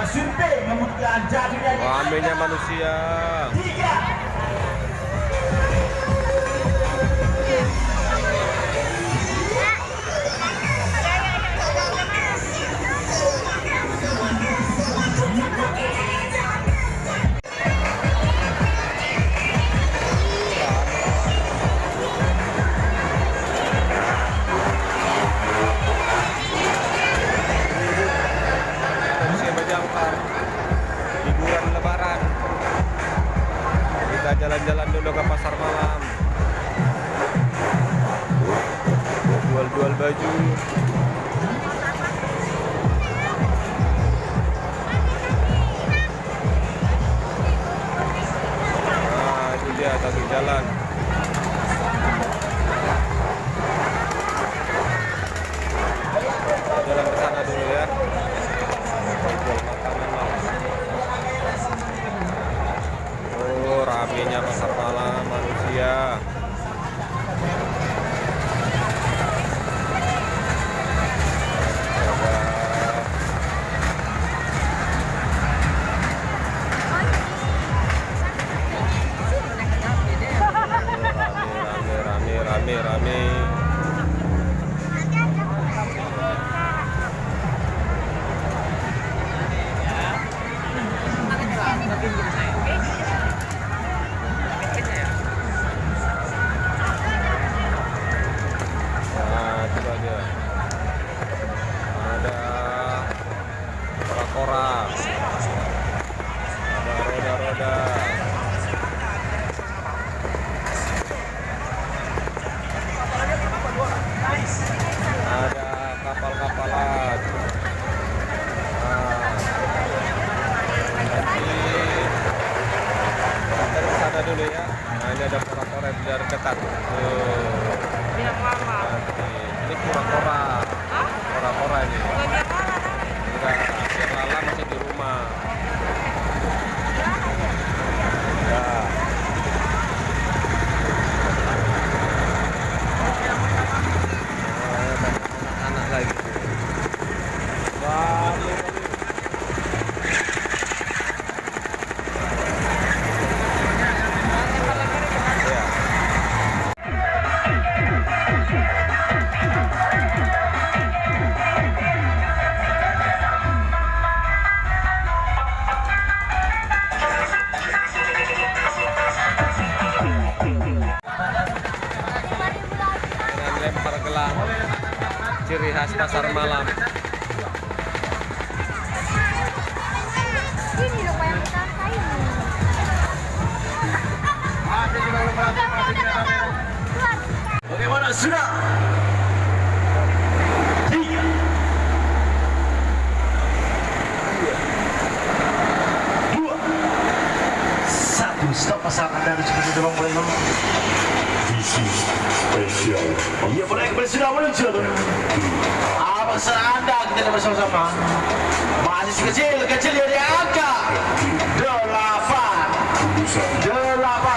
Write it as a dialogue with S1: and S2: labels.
S1: survei membuktikan jadi dari
S2: ramenya manusia.
S1: 3.
S2: Manusia berjangkar. Hiburan lebaran. Kita jalan-jalan dulu ke pasar malam. Jual-jual baju. Nah, itu dia satu jalan. Jalan ke sana dulu ya. Jual makanan lah. Oh, ramenya pasar malam manusia. Rame. Nah, itu aja. Ada kora-kora. Ada roda-roda. Ada kapal-kapalan. Kita ke sana dulu ya. Nah, ini ada kora-kora yang dari dekat. Ini kura-kora. Kora-kora ini. Enggak, yang lala masih di rumah. Ya. Anak lagi. Ya. Dengan lempar gelang, ciri khas pasar malam.
S3: Ini loh yang kita kain.
S1: Bagaimana sudah? 3, 2, 1. Stop pasangan dari seperti itu mulai dulu.
S4: Visi spesial.
S1: Iya, boleh sudah muncul. Abang seranda kita bersama-sama. Masih kecil dari angka 8. 8.